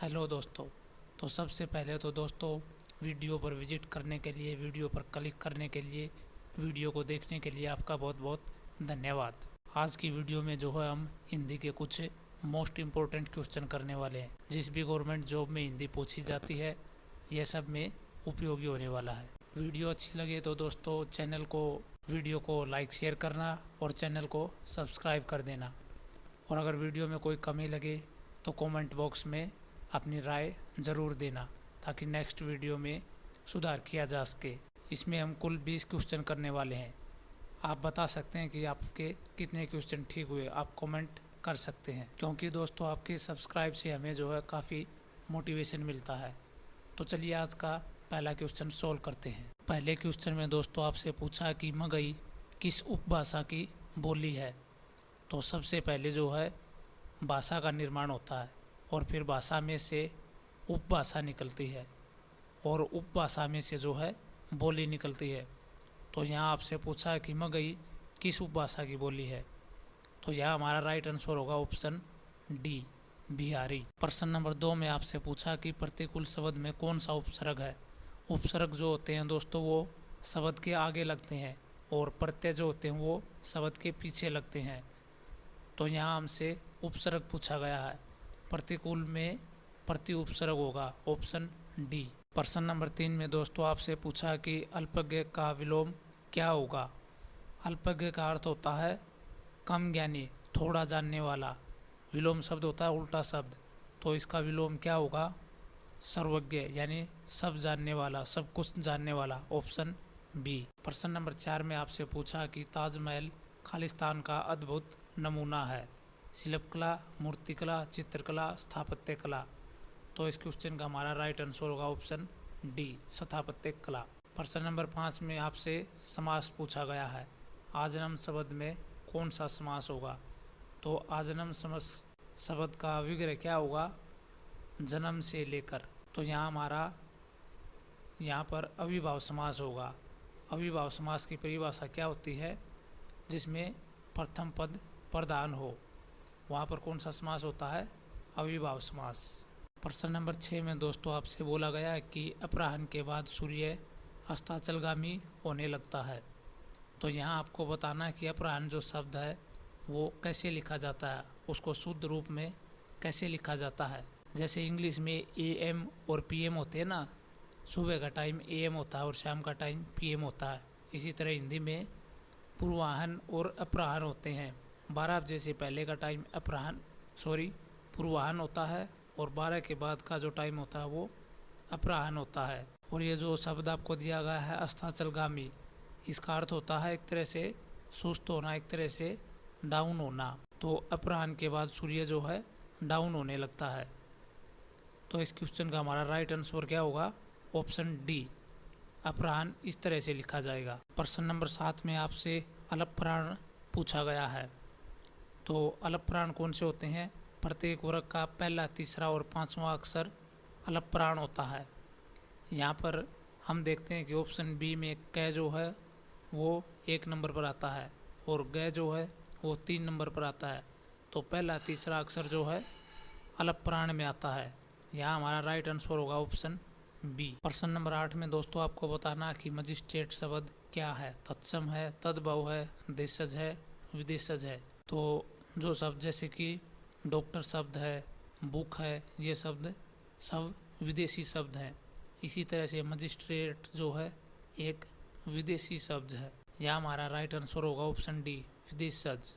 Hello दोस्तों। तो सबसे पहले तो दोस्तों, वीडियो पर विजिट करने के लिए, वीडियो पर क्लिक करने के लिए, वीडियो को देखने के लिए आपका बहुत बहुत धन्यवाद। आज की वीडियो में जो है हम हिंदी के कुछ मोस्ट इम्पोर्टेंट क्वेश्चन करने वाले हैं। जिस भी गवर्नमेंट जॉब में हिंदी पूछी जाती है, यह सब में उपयोगी होने वाला है। वीडियो अच्छी लगे तो दोस्तों वीडियो को लाइक शेयर करना और चैनल को सब्सक्राइब कर देना। और अगर वीडियो में कोई कमी लगे तो कमेंट बॉक्स में अपनी राय ज़रूर देना, ताकि नेक्स्ट वीडियो में सुधार किया जा सके। इसमें हम कुल 20 क्वेश्चन करने वाले हैं। आप बता सकते हैं कि आपके कितने क्वेश्चन ठीक हुए, आप कमेंट कर सकते हैं, क्योंकि दोस्तों आपके सब्सक्राइब से हमें जो है काफ़ी मोटिवेशन मिलता है। तो चलिए आज का पहला क्वेश्चन सोल्व करते हैं। पहले क्वेश्चन में दोस्तों आपसे पूछा कि मगही किस उपभाषा की बोली है। तो सबसे पहले जो है भाषा का निर्माण होता है और फिर भाषा में से उपभाषा निकलती है और उपभाषा में से जो है बोली निकलती है। तो यहाँ आपसे पूछा है कि मगही किस उपभाषा की बोली है। तो यहाँ हमारा राइट आंसर होगा ऑप्शन डी, बिहारी। प्रश्न नंबर 2 में आपसे पूछा कि प्रतिकूल शब्द में कौन सा उपसर्ग है। उपसर्ग जो होते हैं दोस्तों वो शब्द के आगे लगते हैं और प्रत्यय जो होते हैं वो शब्द के पीछे लगते हैं। तो यहाँ हमसे उपसर्ग पूछा गया है। प्रतिकूल में प्रति उपसर्ग होगा ऑप्शन डी। प्रश्न नंबर 3 में दोस्तों आपसे पूछा कि अल्पज्ञ का विलोम क्या होगा। अल्पज्ञ का अर्थ होता है कम ज्ञानी, थोड़ा जानने वाला। विलोम शब्द होता है उल्टा शब्द, तो इसका विलोम क्या होगा, सर्वज्ञ, यानी सब जानने वाला, सब कुछ जानने वाला, ऑप्शन बी। प्रश्न नंबर 4 में आपसे पूछा कि ताजमहल खालिस्तान का अद्भुत नमूना है। शिल्पकला, मूर्तिकला, चित्रकला, स्थापत्य कला। तो इस क्वेश्चन का हमारा राइट आंसर होगा ऑप्शन डी, स्थापत्य कला। प्रश्न नंबर 5 में आपसे समास पूछा गया है। आजन्म शब्द में कौन सा समास होगा। तो आजन्म शब्द का विग्रह क्या होगा, जन्म से लेकर। तो यहाँ पर अविभाव समास होगा। अविभाव समास की परिभाषा क्या होती है, जिसमें प्रथम पद प्रधान हो, वहाँ पर कौन सा समास होता है, अविभाव समास। प्रश्न नंबर 6 में दोस्तों आपसे बोला गया है कि अपराह्न के बाद सूर्य अस्ताचलगामी होने लगता है। तो यहाँ आपको बताना है कि अपराह्न जो शब्द है वो कैसे लिखा जाता है, उसको शुद्ध रूप में कैसे लिखा जाता है। जैसे इंग्लिश में AM और PM होते हैं ना, सुबह का टाइम AM होता है और शाम का टाइम PM होता है। इसी तरह हिंदी में पूर्वाह्न और अपराह्न होते हैं। 12 बजे से पहले का टाइम पूर्वाह्न होता है और 12 के बाद का जो टाइम होता है वो अपराह्न होता है। और ये जो शब्द आपको दिया गया है अस्ताचलगामी, इसका अर्थ होता है एक तरह से सुस्त होना, एक तरह से डाउन होना। तो अपराह्न के बाद सूर्य जो है डाउन होने लगता है। तो इस क्वेश्चन का हमारा राइट आंसर क्या होगा, ऑप्शन डी, अपराह्न इस तरह से लिखा जाएगा। प्रश्न नंबर 7 में आपसे अल्पप्राण पूछा गया है। तो अल्पप्राण कौन से होते हैं। प्रत्येक वर्ग का पहला, तीसरा और 5वां अक्षर अल्पप्राण होता है। यहाँ पर हम देखते हैं कि ऑप्शन बी में क जो है वो 1 नंबर पर आता है और ग जो है वो 3 नंबर पर आता है। तो पहला, तीसरा अक्षर जो है अल्पप्राण में आता है। यहाँ हमारा राइट आंसर होगा ऑप्शन बी। प्रश्न नंबर 8 में दोस्तों आपको बताना कि मजिस्ट्रेट शब्द क्या है। तत्सम है, तद्भव है, देशज है, विदेशज है। तो जो शब्द जैसे कि डॉक्टर शब्द है, बुक है, ये शब्द सब विदेशी शब्द हैं। इसी तरह से मजिस्ट्रेट जो है एक विदेशी शब्द है। यह हमारा राइट आंसर होगा ऑप्शन डी, विदेशज।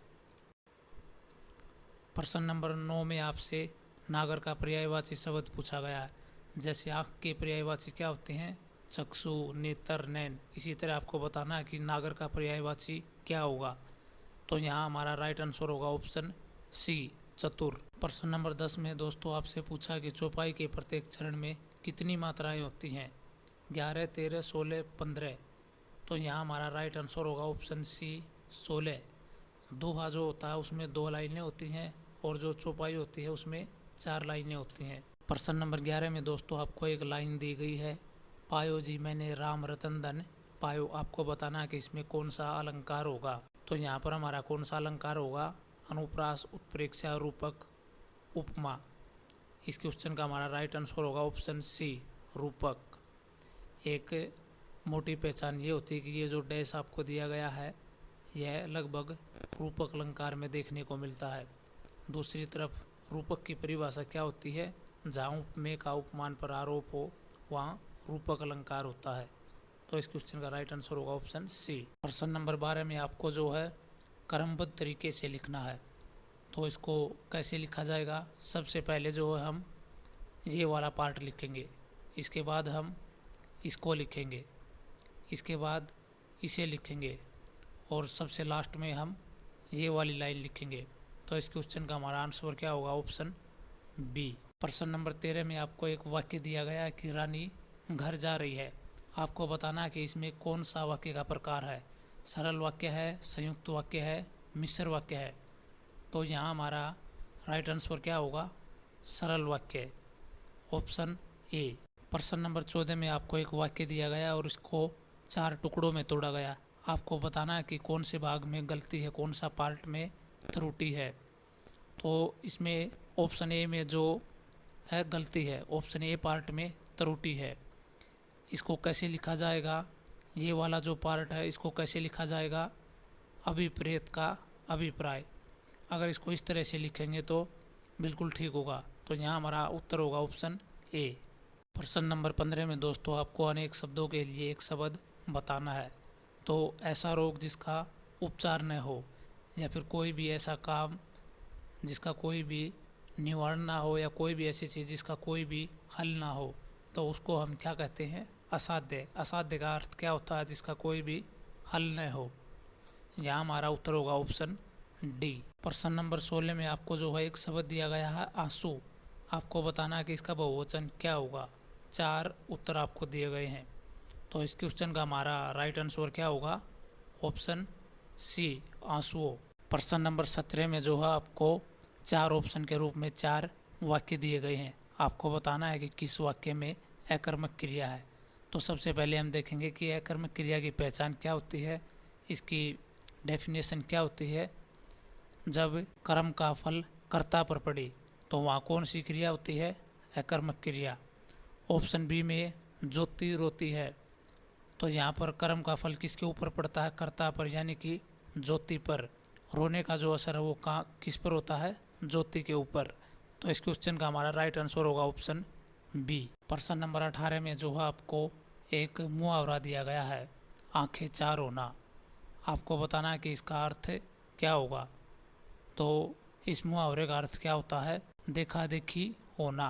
प्रश्न नंबर 9 में आपसे नागर का पर्यायवाची शब्द पूछा गया है। जैसे आँख के पर्यायवाची क्या होते हैं, चक्षु, नेत्र, नैन। इसी तरह आपको बताना है कि नागर का पर्यायवाची क्या होगा। तो यहाँ हमारा राइट आंसर होगा ऑप्शन सी, चतुर। प्रश्न नंबर 10 में दोस्तों आपसे पूछा कि चौपाई के प्रत्येक चरण में कितनी मात्राएं होती हैं। 11, 13, 16, 15। तो यहाँ हमारा राइट आंसर होगा ऑप्शन सी, 16। दोहा जो होता है उसमें 2 लाइनें होती हैं और जो चौपाई होती है उसमें 4 लाइनें होती हैं। प्रश्न नंबर 11 में दोस्तों आपको एक लाइन दी गई है, पायो जी मैंने राम रतन धन पायो। आपको बताना है कि इसमें कौन सा अलंकार होगा। तो यहाँ पर हमारा कौन सा अलंकार होगा, अनुप्रास, उत्प्रेक्षा, रूपक, उपमा। इस क्वेश्चन का हमारा राइट आंसर होगा ऑप्शन सी, रूपक। एक मोटी पहचान ये होती है कि ये जो डैश आपको दिया गया है यह लगभग रूपक अलंकार में देखने को मिलता है। दूसरी तरफ रूपक की परिभाषा क्या होती है, जहाँ उपमेय का उपमान पर आरोप हो वहाँ रूपक अलंकार होता है। तो इस क्वेश्चन का राइट आंसर होगा ऑप्शन सी। प्रश्न नंबर 12 में आपको जो है क्रमबद्ध तरीके से लिखना है। तो इसको कैसे लिखा जाएगा, सबसे पहले जो है हम ये वाला पार्ट लिखेंगे, इसके बाद हम इसको लिखेंगे, इसके बाद इसे लिखेंगे और सबसे लास्ट में हम ये वाली लाइन लिखेंगे। तो इस क्वेश्चन का हमारा आंसर क्या होगा, ऑप्शन बी। प्रश्न नंबर 13 में आपको एक वाक्य दिया गया है कि रानी घर जा रही है। आपको बताना है कि इसमें कौन सा वाक्य का प्रकार है, सरल वाक्य है, संयुक्त वाक्य है, मिश्र वाक्य है। तो यहाँ हमारा राइट आंसर क्या होगा, सरल वाक्य, ऑप्शन ए। प्रश्न नंबर 14 में आपको एक वाक्य दिया गया और इसको 4 टुकड़ों में तोड़ा गया। आपको बताना है कि कौन से भाग में गलती है, कौन सा पार्ट में त्रुटि है। तो इसमें ऑप्शन ए में जो है गलती है, ऑप्शन ए पार्ट में त्रुटि है। इसको कैसे लिखा जाएगा, ये वाला जो पार्ट है इसको कैसे लिखा जाएगा, अभिप्रेत का अभिप्राय। अगर इसको इस तरह से लिखेंगे तो बिल्कुल ठीक होगा। तो यहाँ हमारा उत्तर होगा ऑप्शन ए। प्रश्न नंबर 15 में दोस्तों आपको अनेक शब्दों के लिए एक शब्द बताना है। तो ऐसा रोग जिसका उपचार न हो या फिर कोई भी ऐसा काम जिसका कोई भी निवारण ना हो या कोई भी ऐसी चीज़ जिसका कोई भी हल ना हो, तो उसको हम क्या कहते हैं, असाध्य। असाध्य का अर्थ क्या होता है, जिसका कोई भी हल न हो। यहाँ हमारा उत्तर होगा ऑप्शन डी। प्रश्न नंबर 16 में आपको जो है एक शब्द दिया गया है आंसू। आपको बताना है कि इसका बहुवचन क्या होगा। 4 उत्तर आपको दिए गए हैं। तो इस क्वेश्चन का हमारा राइट आंसर क्या होगा, ऑप्शन सी, आंसुओं। प्रश्न नंबर 17 में जो है आपको 4 ऑप्शन के रूप में 4 वाक्य दिए गए हैं। आपको बताना है कि किस वाक्य में अकर्मक क्रिया है। तो सबसे पहले हम देखेंगे कि अकर्मक क्रिया की पहचान क्या होती है, इसकी डेफिनेशन क्या होती है। जब कर्म का फल कर्ता पर पड़े तो वहाँ कौन सी क्रिया होती है, अकर्मक क्रिया। ऑप्शन बी में ज्योति रोती है। तो यहाँ पर कर्म का फल किसके ऊपर पड़ता है, कर्ता पर, यानी कि ज्योति पर। रोने का जो असर है वो किस पर होता है, ज्योति के ऊपर। तो इस क्वेश्चन का हमारा राइट आंसर होगा ऑप्शन बी। प्रश्न नंबर 18 में जो है आपको एक मुहावरा दिया गया है, आंखें चार होना। आपको बताना है कि इसका अर्थ क्या होगा। तो इस मुहावरे का अर्थ क्या होता है, देखा देखी होना।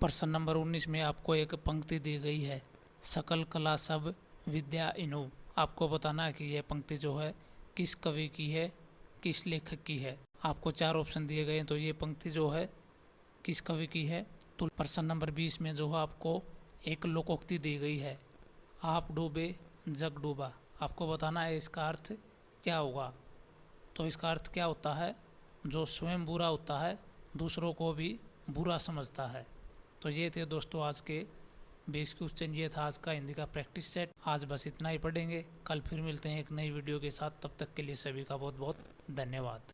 प्रश्न नंबर 19 में आपको एक पंक्ति दी गई है, सकल कला सब विद्या इनु। आपको बताना है कि यह पंक्ति जो है किस कवि की है, किस लेखक की है। आपको 4 ऑप्शन दिए गए हैं, तो ये पंक्ति जो है किस कवि की है। तो प्रश्न नंबर 20 में जो है आपको एक लोकोक्ति दी गई है, आप डूबे जग डूबा। आपको बताना है इसका अर्थ क्या होगा। तो इसका अर्थ क्या होता है, जो स्वयं बुरा होता है दूसरों को भी बुरा समझता है। तो ये थे दोस्तों आज के 20 क्वेश्चन, ये था आज का हिंदी का प्रैक्टिस सेट। आज बस इतना ही पढ़ेंगे, कल फिर मिलते हैं एक नई वीडियो के साथ। तब तक के लिए सभी का बहुत बहुत धन्यवाद।